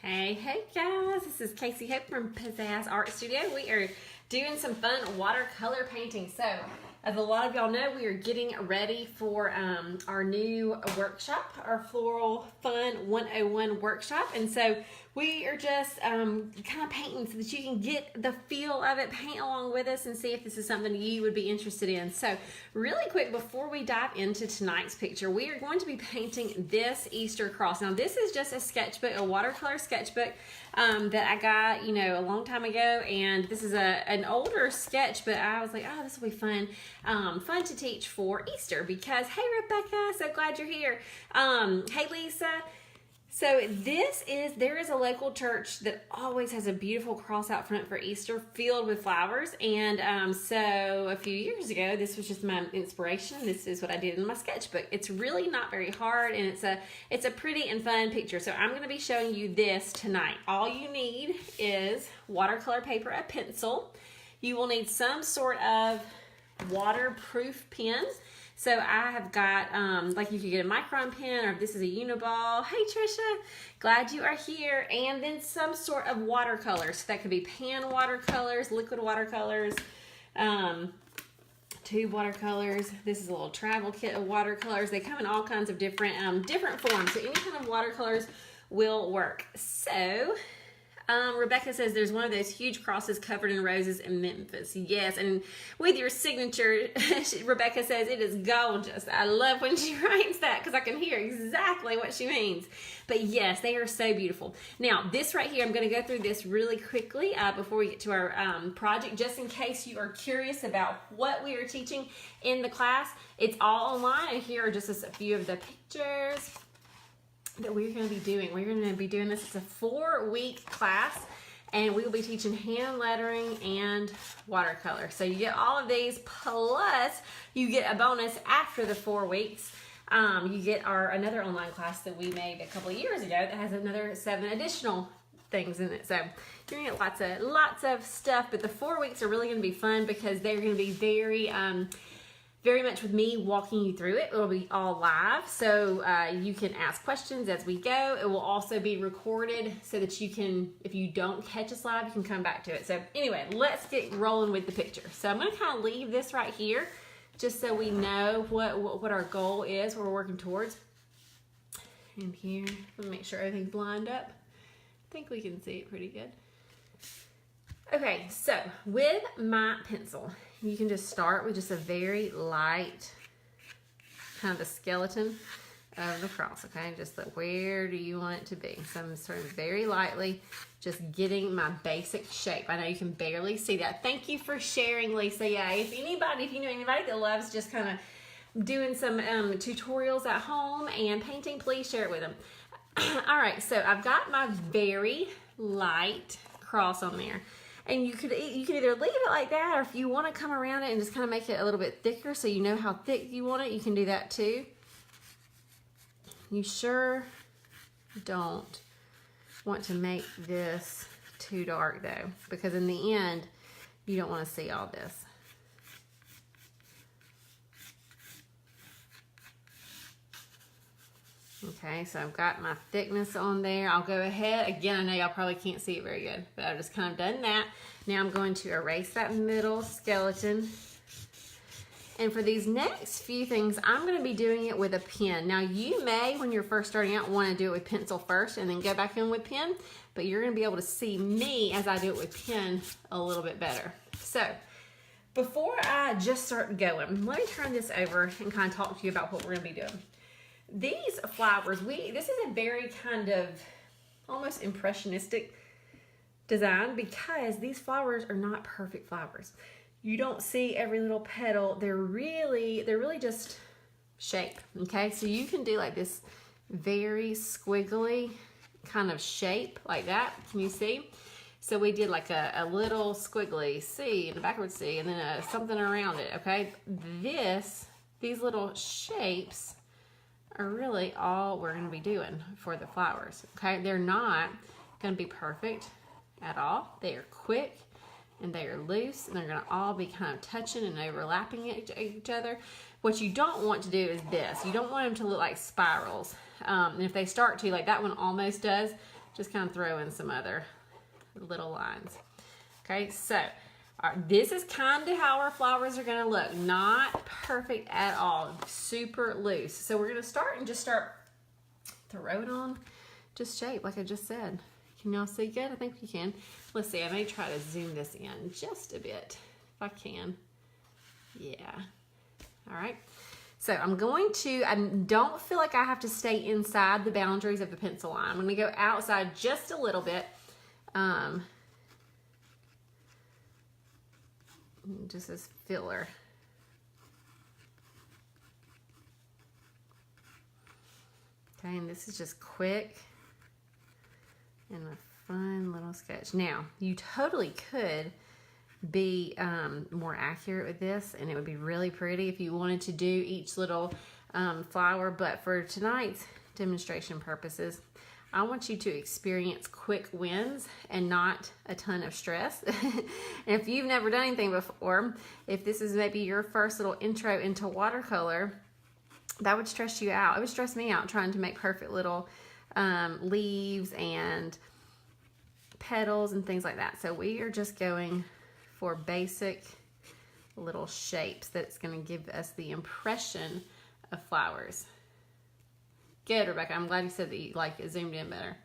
Hey guys, this is Casey Hope from Pizzazz Art Studio. We are doing some fun watercolor painting. So, as a lot of y'all know, we are getting ready for our new workshop, our Floral Fun 101 workshop. And so we are just kind of painting so that you can get the feel of it, paint along with us and see if this is something you would be interested in. So really quick, before we dive into tonight's picture, we are going to be painting this Easter cross. Now this is just a sketchbook, a watercolor sketchbook that I got, a long time ago. And this is an older sketch, but I was like, oh, this will be fun. Fun to teach for Easter because, hey Rebecca, so glad you're here. Hey Lisa. So there is a local church that always has a beautiful cross out front for Easter filled with flowers. And so a few years ago, this was just my inspiration. This is what I did in my sketchbook. It's really not very hard, and it's a pretty and fun picture. So I'm going to be showing you this tonight. All you need is watercolor paper, a pencil. You will need some sort of waterproof pen. So I have got, like you could get a micron pen, or if this is a Uniball. Hey Trisha, glad you are here. And then some sort of watercolors. So that could be pan watercolors, liquid watercolors, tube watercolors. This is a little travel kit of watercolors. They come in all kinds of different forms. So any kind of watercolors will work. So Rebecca says there's one of those huge crosses covered in roses in Memphis. Yes, and with your signature, Rebecca says it is gorgeous. I love when she writes that because I can hear exactly what she means. But yes, they are so beautiful. Now, this right here, I'm going to go through this really quickly before we get to our project, just in case you are curious about what we are teaching in the class. It's all online, and here are just a few of the pictures that we're going to be doing. We're going to be doing this. It's a 4-week class, and we will be teaching hand lettering and watercolor. So you get all of these, plus you get a bonus after the 4 weeks. You get another online class that we made a couple of years ago that has another 7 additional things in it. So you're going to get lots of stuff, but the 4 weeks are really going to be fun because they're going to be very much with me walking you through it. It will be all live, so you can ask questions as we go. It will also be recorded so that you can, if you don't catch us live, you can come back to it. So anyway, let's get rolling with the picture. So I'm going to kind of leave this right here just so we know what our goal is, what we're working towards. And here, let me make sure everything's lined up. I think we can see it pretty good. Okay, so with my pencil, you can just start with just a very light kind of a skeleton of the cross, okay? Just like, where do you want it to be? So I'm starting very lightly, just getting my basic shape. I know you can barely see that. Thank you for sharing, Lisa. Yeah, if you know anybody that loves just kind of doing some tutorials at home and painting, please share it with them. All right, so I've got my very light cross on there. And you can either leave it like that, or if you want to come around it and just kind of make it a little bit thicker so you know how thick you want it, you can do that too. You sure don't want to make this too dark though, because in the end, you don't want to see all this. Okay, so I've got my thickness on there. I'll go ahead. Again, I know y'all probably can't see it very good, but I've just kind of done that. Now I'm going to erase that middle skeleton. And for these next few things, I'm going to be doing it with a pen. Now you may, when you're first starting out, want to do it with pencil first and then go back in with pen, but you're going to be able to see me as I do it with pen a little bit better. So before I just start going, let me turn this over and kind of talk to you about what we're going to be doing. These flowers, this is a very kind of almost impressionistic design because these flowers are not perfect flowers. You don't see every little petal. They're really just shape, okay? So you can do like this very squiggly kind of shape like that. Can you see? So we did like a little squiggly C and a backward C and then something around it, okay? These little shapes are really all we're going to be doing for the flowers, okay? They're not going to be perfect at all. They are quick and they are loose, and they're going to all be kind of touching and overlapping each other. What you don't want to do is this. You don't want them to look like spirals. And if they start to, like that one almost does, just kind of throw in some other little lines. Okay, so this is kind of how our flowers are going to look. Not perfect at all, super loose. So we're going to start throw it on just shape like I just said. Can y'all see good? I think you can. Let's see, I may try to zoom this in just a bit if I can. Yeah. All right. So I don't feel like I have to stay inside the boundaries of the pencil line. I'm going to go outside just a little bit. Just as filler. Okay, and this is just quick and a fun little sketch. Now, you totally could be more accurate with this, and it would be really pretty if you wanted to do each little flower, but for tonight's demonstration purposes, I want you to experience quick wins and not a ton of stress. And if you've never done anything before, if this is maybe your first little intro into watercolor, that would stress you out. It would stress me out trying to make perfect little leaves and petals and things like that. So we are just going for basic little shapes that's going to give us the impression of flowers. Good, Rebecca. I'm glad you said that you like it zoomed in better.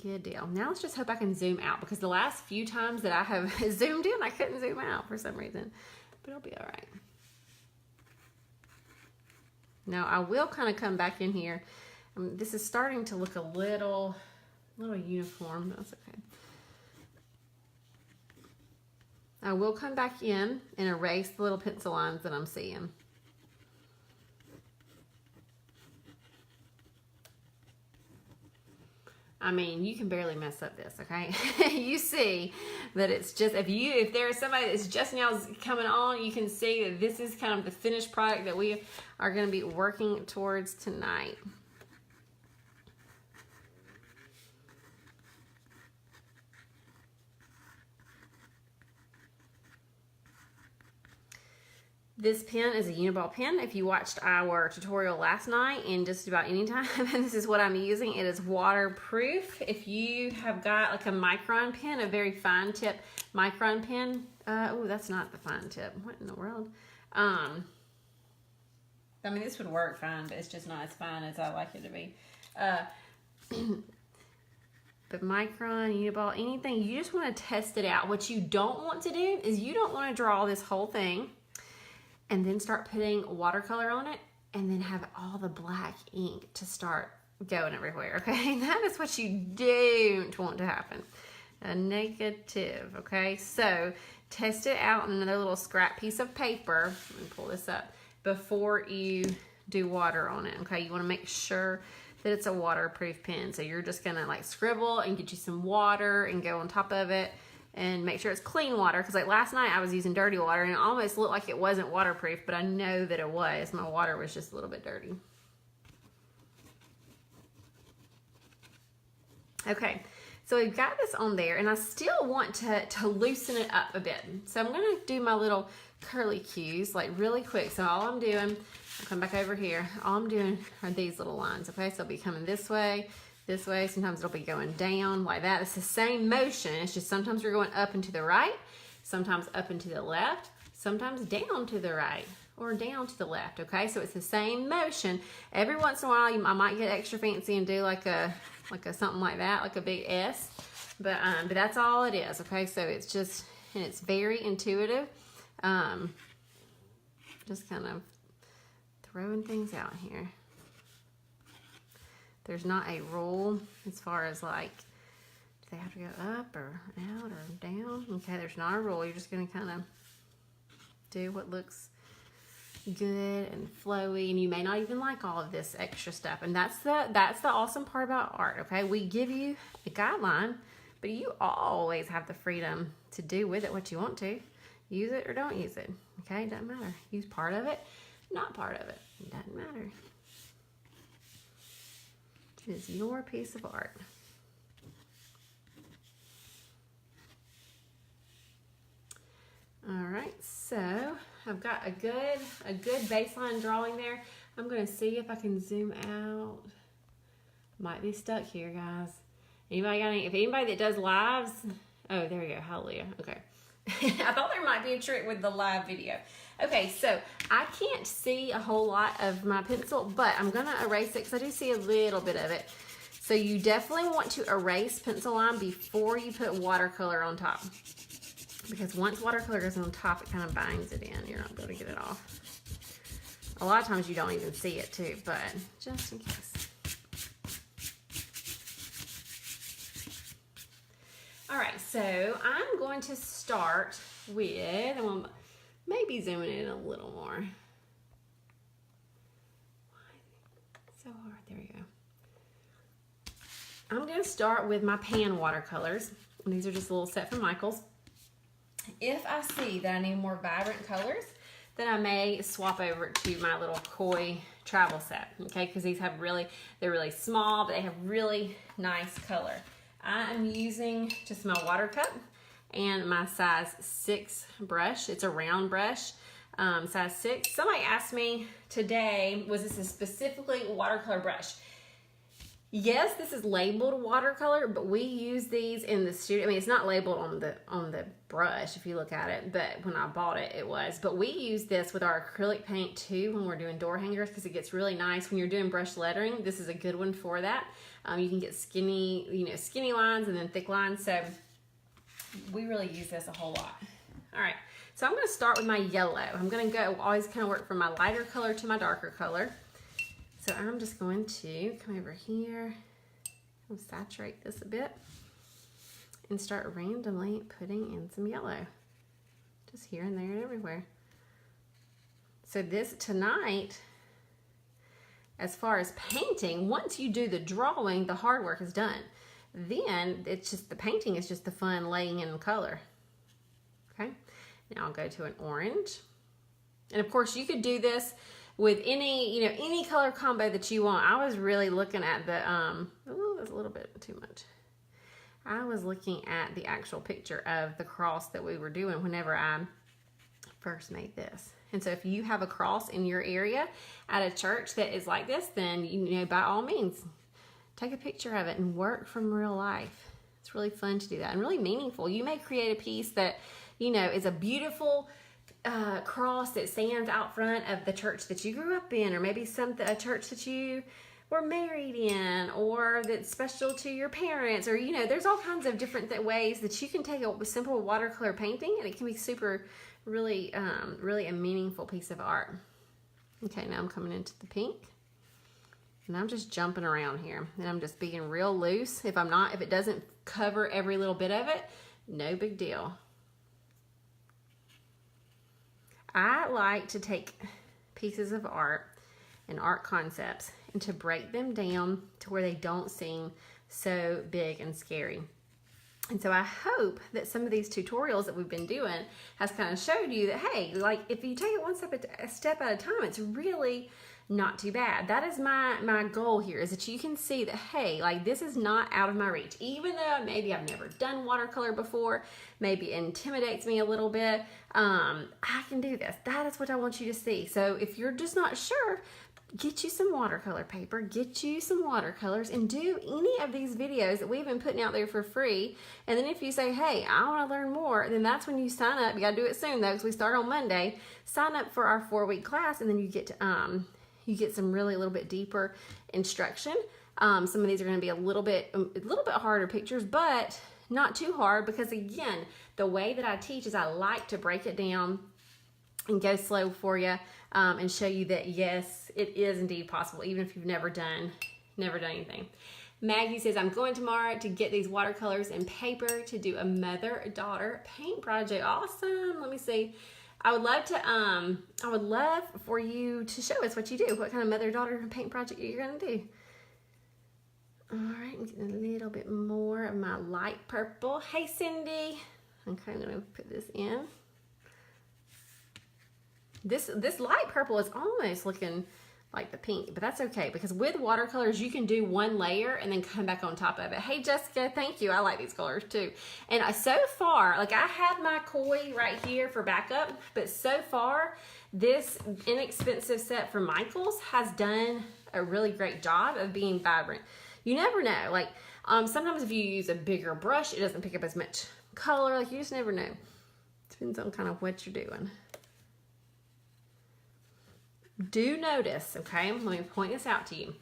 Good deal. Now let's just hope I can zoom out, because the last few times that I have zoomed in, I couldn't zoom out for some reason. But it'll be all right. Now I will kind of come back in here. This is starting to look a little uniform. That's okay. I will come back in and erase the little pencil lines that I'm seeing. I mean, you can barely mess up this, okay? You see that it's just, if there's somebody that's just now coming on, you can see that this is kind of the finished product that we are going to be working towards tonight. This pen is a Uniball pen. If you watched our tutorial last night, in just about any time, this is what I'm using. It is waterproof. If you have got like a micron pen, a very fine tip micron pen, oh, that's not the fine tip. What in the world? I mean, this would work fine, but it's just not as fine as I like it to be. But micron, Uniball, anything, you just want to test it out. What you don't want to do is you don't want to draw this whole thing and then start putting watercolor on it and then have all the black ink to start going everywhere, okay? That is what you don't want to happen. A negative, okay? So test it out on another little scrap piece of paper. Let me pull this up before you do water on it, okay? You want to make sure that it's a waterproof pen. So you're just gonna like scribble and get you some water and go on top of it and make sure it's clean water, because like last night I was using dirty water and it almost looked like it wasn't waterproof, but I know that it was. My water was just a little bit dirty. Okay, so we've got this on there, and I still want to loosen it up a bit. So I'm gonna do my little curly cues like really quick. So all I'm doing, I'll come back over here, all I'm doing are these little lines, okay? So I'll be coming this way, sometimes it'll be going down like that. It's the same motion, it's just sometimes we're going up and to the right, sometimes up and to the left, sometimes down to the right or down to the left, okay? So it's the same motion. Every once in a while I might get extra fancy and do like a something like that, like a big S, but that's all it is, okay? So it's just, and it's very intuitive. Just kind of throwing things out here. There's not a rule as far as like, do they have to go up or out or down? Okay, there's not a rule. You're just going to kind of do what looks good and flowy, and you may not even like all of this extra stuff. And that's the awesome part about art, okay? We give you a guideline, but you always have the freedom to do with it what you want to. Use it or don't use it, okay? Doesn't matter. Use part of it, not part of it. It doesn't matter. It is your piece of art. All right, so I've got a good baseline drawing there. I'm gonna see if I can zoom out. Might be stuck here, guys. Anybody got any? If anybody that does lives, oh, there you go. Hallelujah. Okay. I thought there might be a trick with the live video. Okay, so I can't see a whole lot of my pencil, but I'm going to erase it because I do see a little bit of it. So you definitely want to erase pencil line before you put watercolor on top. Because once watercolor goes on top, it kind of binds it in. You're not going to get it off. A lot of times you don't even see it too, but just in case. All right, so I'm going to start with, I'm going to maybe zoom it in a little more. So hard, there we go. I'm going to start with my pan watercolors. And these are just a little set from Michaels. If I see that I need more vibrant colors, then I may swap over to my little koi travel set, okay? Because these have they're really small, but they have really nice color. I am using just my water cup and my size 6 brush. It's a round brush, size 6. Somebody asked me today, was this a specifically watercolor brush? Yes, this is labeled watercolor, but we use these in the studio. I mean, it's not labeled on the brush if you look at it, but when I bought it, it was. But we use this with our acrylic paint too when we're doing door hangers because it gets really nice. When you're doing brush lettering, this is a good one for that. You can get skinny lines and then thick lines. So we really use this a whole lot. All right, so I'm going to start with my yellow. I'm going to always kind of work from my lighter color to my darker color. So I'm just going to come over here and saturate this a bit and start randomly putting in some yellow. Just here and there and everywhere. So this tonight, as far as painting, once you do the drawing, the hard work is done. Then it's just the painting is just the fun laying in color. Okay, now I'll go to an orange. And of course you could do this with any color combo that you want. I was really looking at the, oh, that's a little bit too much. I was looking at the actual picture of the cross that we were doing whenever I first made this. And so if you have a cross in your area at a church that is like this, then, by all means, take a picture of it and work from real life. It's really fun to do that and really meaningful. You may create a piece that, is a beautiful cross that stands out front of the church that you grew up in, or maybe a church that you were married in, or that's special to your parents, or there's all kinds of different ways that you can take a simple watercolor painting and it can be really a meaningful piece of art. Okay, now I'm coming into the pink and I'm just jumping around here and I'm just being real loose. If it doesn't cover every little bit of it, no big deal. I like to take pieces of art and art concepts and to break them down to where they don't seem so big and scary. And so I hope that some of these tutorials that we've been doing has kind of showed you that, hey, like if you take it one step at a time, it's really not too bad. That is my goal here, is that you can see that, hey, like this is not out of my reach. Even though maybe I've never done watercolor before, maybe it intimidates me a little bit, I can do this. That is what I want you to see. So if you're just not sure, get you some watercolor paper, get you some watercolors, and do any of these videos that we've been putting out there for free. And then if you say, hey, I want to learn more, then that's when you sign up. You got to do it soon though, because we start on Monday. Sign up for our 4-week class, and then you get to you get some really a little bit deeper instruction. Some of these are going to be a little bit harder pictures, but not too hard, because again, the way that I teach is I like to break it down and go slow for you, and show you that yes, it is indeed possible, even if you've never done anything. Maggie says, I'm going tomorrow to get these watercolors and paper to do a mother-daughter paint project. Awesome. Let me see. I would love for you to show us what you do, what kind of mother-daughter paint project you're going to do. All right, I'm getting a little bit more of my light purple. Hey, Cindy. Okay, I'm going to put this in. This light purple is almost looking like the pink, but that's okay, because with watercolors you can do one layer and then come back on top of it. Hey Jessica, thank you. I like these colors too. And so far, like I had my koi right here for backup, but so far this inexpensive set from Michaels has done a really great job of being vibrant. You never know. Like, sometimes if you use a bigger brush, it doesn't pick up as much color. Like, you just never know. Depends on kind of what you're doing. Do notice, okay, let me point this out to you.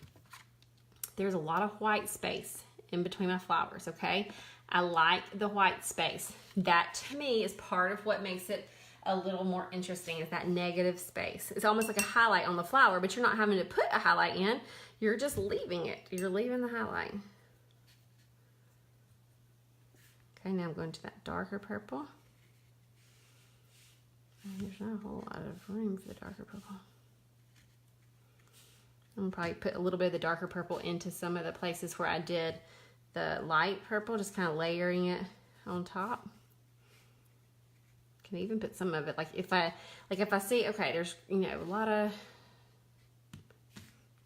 There's a lot of white space in between my flowers, okay? I like the white space. That, to me, is part of what makes it a little more interesting, is that negative space. It's almost like a highlight on the flower, but you're not having to put a highlight in. You're just leaving it. You're leaving the highlight. Okay, now I'm going to that darker purple. And there's not a whole lot of room for the darker purple. I'm gonna probably put a little bit of the darker purple into some of the places where I did the light purple, just kind of layering it on top. Can even put some of it, like if I see, okay, there's, you know, a lot of,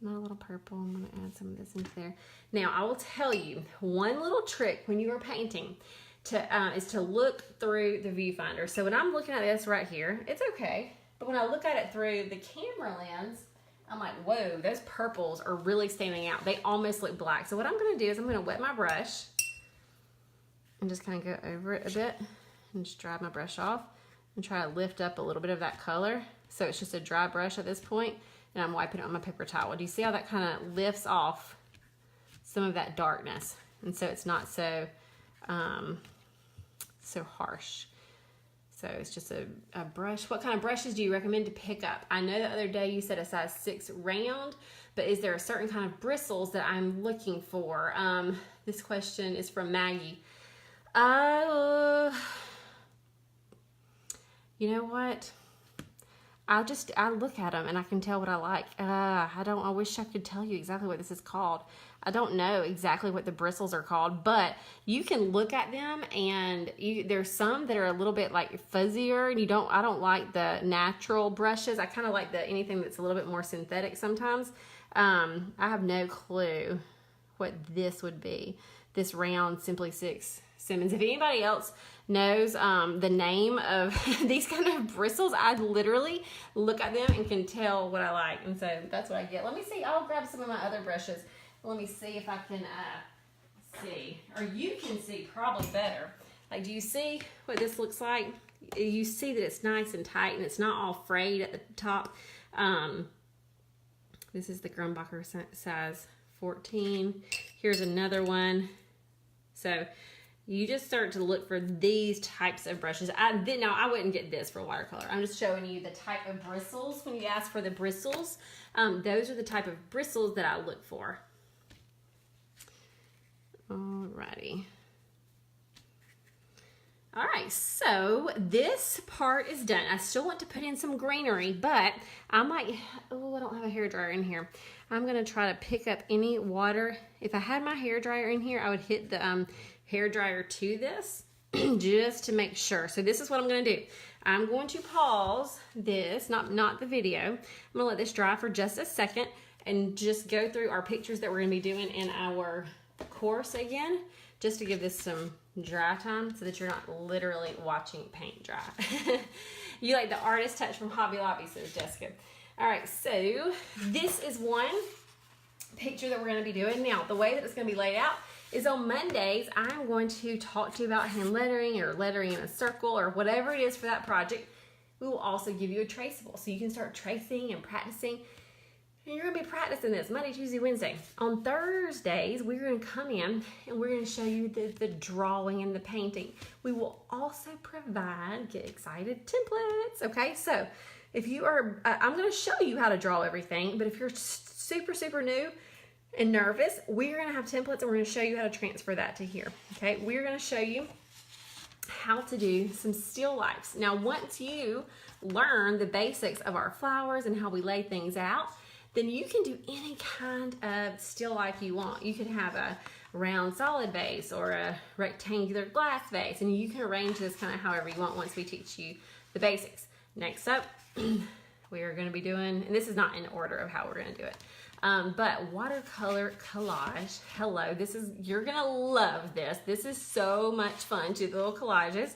not a little purple, I'm gonna add some of this into there. Now, I will tell you one little trick when you are painting is to look through the viewfinder. So when I'm looking at this right here, it's okay, but when I look at it through the camera lens, I'm like, whoa, those purples are really standing out. They almost look black. So what I'm gonna do is I'm gonna wet my brush and just kind of go over it a bit and just dry my brush off and try to lift up a little bit of that color. So it's just a dry brush at this point, and I'm wiping it on my paper towel. Do you see how that kind of lifts off some of that darkness? And so it's not so, so harsh. So it's just a brush. What kind of brushes do you recommend to pick up? I know the other day you said a size 6 round, but is there a certain kind of bristles that I'm looking for? This question is from Maggie. You know what? I look at them and I can tell what I like. I wish I could tell you exactly what this is called. I don't know exactly what the bristles are called, but you can look at them and there's some that are a little bit like fuzzier, and I don't like the natural brushes. I kind of like anything that's a little bit more synthetic sometimes. I have no clue what this would be. This round Simply 6 Simmons. If anybody else knows the name of these kind of bristles, I literally look at them and can tell what I like, and so that's what I get. Let me see. I'll grab some of my other brushes. Let me see if I can see, or you can see probably better. Like, do you see what this looks like? You see that it's nice and tight and it's not all frayed at the top. This is the Grumbacher size 14. Here's another one. So you just start to look for these types of brushes. Now, I wouldn't get this for watercolor. I'm just showing you the type of bristles. When you ask for the bristles, those are the type of bristles that I look for. Alrighty. Alright, so this part is done. I still want to put in some greenery, but I might, I don't have a hairdryer in here. I'm going to try to pick up any water. If I had my hairdryer in here, I would hit the hairdryer to this just to make sure. So this is what I'm going to do. I'm going to pause this, not the video. I'm going to let this dry for just a second and just go through our pictures that we're going to be doing in our course again, just to give this some dry time so that you're not literally watching paint dry. You like the artist touch from Hobby Lobby, says Jessica. All right, so this is one picture that we're going to be doing. Now, the way that it's going to be laid out is on Mondays, I'm going to talk to you about hand lettering or lettering in a circle or whatever it is for that project. We will also give you a traceable so you can start tracing and practicing. And you're going to be practicing this Monday, Tuesday, Wednesday. On Thursdays, we're going to come in and we're going to show you the drawing and the painting. We will also provide, get excited, templates. Okay, so if you are, I'm going to show you how to draw everything, but if you're super new and nervous, we're going to have templates and we're going to show you how to transfer that to here. Okay, we're going to show you how to do some still lifes. Now, once you learn the basics of our flowers and how we lay things out, then you can do any kind of still life you want. You can have a round solid vase or a rectangular glass vase, and you can arrange this kind of however you want once we teach you the basics. Next up, we are going to be doing, and this is not in order of how we're going to do it, but watercolor collage. Hello, you're going to love this. This is so much fun to do the little collages.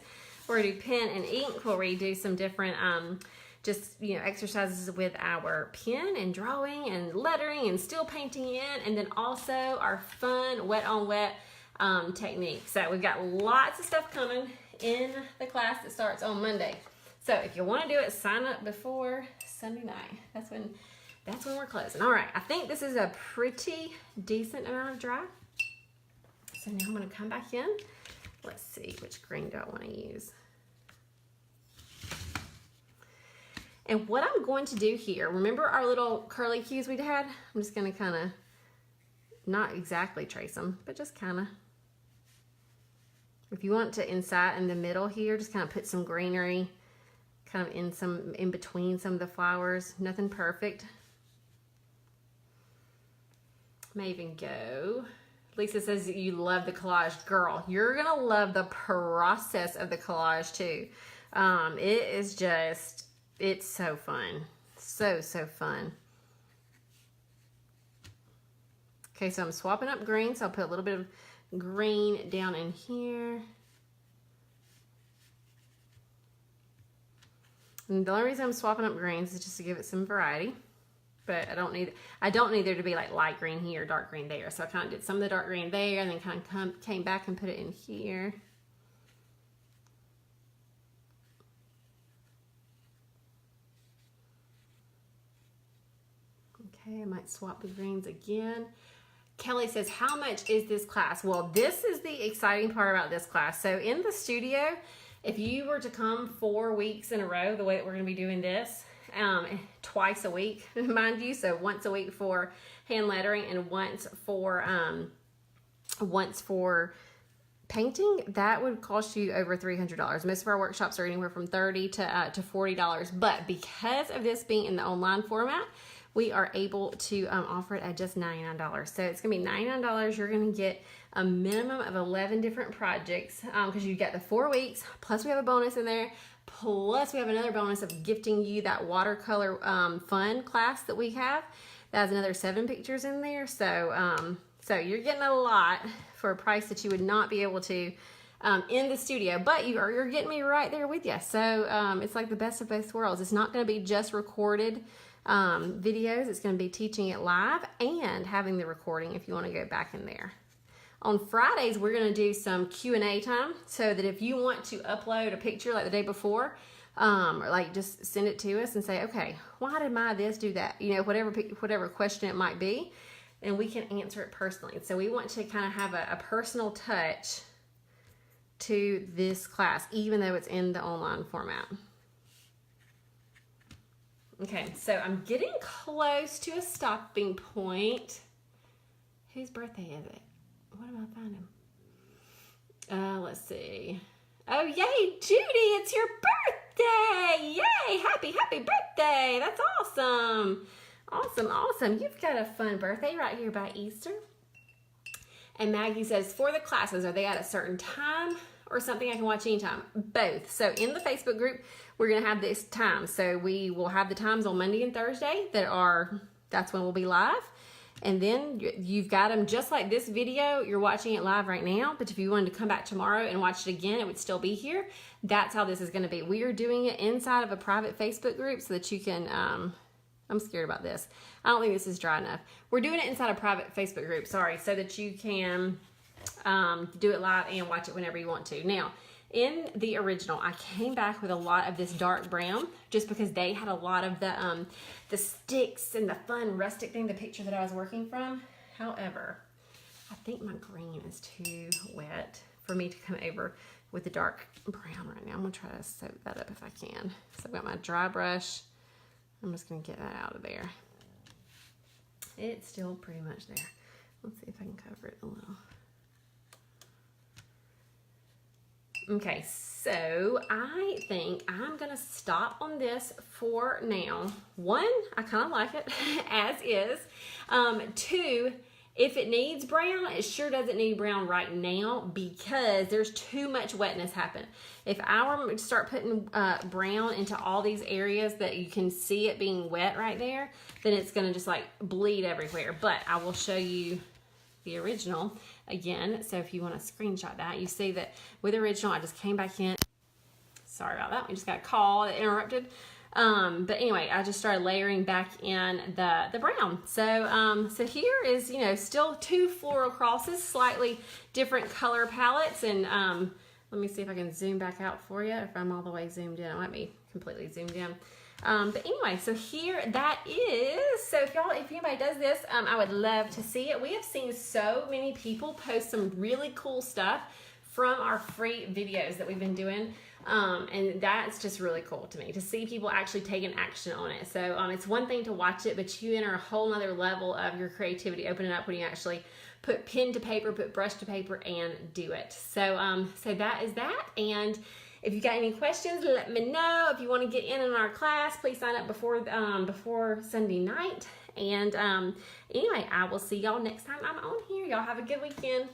We're going to do pen and ink where we do some different just, you know, exercises with our pen and drawing and lettering and still painting in, and then also our fun wet on wet technique. So we've got lots of stuff coming in the class that starts on Monday. So if you want to do it, sign up before Sunday night. That's when we're closing. All right, I think this is a pretty decent amount of dry. So now I'm going to come back in. Let's see, which green do I want to use? And what I'm going to do here, remember our little curly cues we had? I'm just going to kind of, not exactly trace them, but just kind of. If you want to inside in the middle here, just kind of put some greenery kind of in between some of the flowers. Nothing perfect. May even go. Lisa says that you love the collage. Girl, you're going to love the process of the collage too. It is just, it's so fun. So fun. Okay, so I'm swapping up green. So I'll put a little bit of green down in here. And the only reason I'm swapping up greens is just to give it some variety. But I don't need there to be like light green here, dark green there. So I kind of did some of the dark green there, and then kind of came back and put it in here. Okay, I might swap the greens again. Kelly says, how much is this class? Well, this is the exciting part about this class. So in the studio, if you were to come 4 weeks in a row, the way that we're going to be doing this, twice a week, mind you, so once a week for hand lettering and once for painting, that would cost you over $300. Most of our workshops are anywhere from $30 to $40, but because of this being in the online format, we are able to offer it at just $99. So it's gonna be $99. You're gonna get a minimum of 11 different projects because you get the 4 weeks, plus we have a bonus in there. Plus, we have another bonus of gifting you that watercolor fun class that we have. That has another 7 pictures in there. So, so you're getting a lot for a price that you would not be able to in the studio. But you're getting me right there with you. So it's like the best of both worlds. It's not going to be just recorded videos. It's going to be teaching it live and having the recording if you want to go back in there. On Fridays, we're going to do some Q&A time so that if you want to upload a picture like the day before, or like just send it to us and say, okay, why did my this do that? You know, whatever question it might be, and we can answer it personally. So we want to kind of have a personal touch to this class, even though it's in the online format. Okay, so I'm getting close to a stopping point. Whose birthday is it? What am I finding? Let's see. Oh, yay, Judy, it's your birthday. Yay, happy birthday. That's awesome. Awesome. You've got a fun birthday right here by Easter. And Maggie says, for the classes, are they at a certain time or something I can watch anytime? Both. So in the Facebook group, we're going to have this time. So we will have the times on Monday and Thursday that's when we'll be live. And then you've got them just like this video. You're watching it live right now. But if you wanted to come back tomorrow and watch it again, it would still be here. That's how this is going to be. We are doing it inside of a private Facebook group so that you can, I'm scared about this. I don't think this is dry enough. We're doing it inside a private Facebook group, so that you can do it live and watch it whenever you want to. Now, in the original, I came back with a lot of this dark brown just because they had a lot of the sticks and the fun rustic thing, the picture that I was working from. However, I think my green is too wet for me to come over with the dark brown right now. I'm going to try to soak that up if I can. So I've got my dry brush. I'm just going to get that out of there. It's still pretty much there. Let's see if I can cover it a little. Okay, so I think I'm going to stop on this for now. 1, I kind of like it as is. 2, if it needs brown, it sure doesn't need brown right now because there's too much wetness happen. If I were to start putting brown into all these areas that you can see it being wet right there, then it's going to just like bleed everywhere. But I will show you the original again. So if you want to screenshot that, you see that with the original, I just came back in. Sorry about that. We just got a call that interrupted But anyway, I just started layering back in the brown. So here is, you know, still 2 floral crosses, slightly different color palettes. And let me see if I can zoom back out for you. If I'm all the way zoomed in, I might be completely zoomed in. But anyway, so here that is. So if anybody does this, I would love to see it. We have seen so many people post some really cool stuff from our free videos that we've been doing. And that's just really cool to me to see people actually taking action on it. So it's one thing to watch it, but you enter a whole nother level of your creativity opening up when you actually put pen to paper, put brush to paper, and do it. So so that is that. And if you got any questions, let me know. If you want to get in our class, please sign up before Sunday night. And anyway, I will see y'all next time I'm on here. Y'all have a good weekend.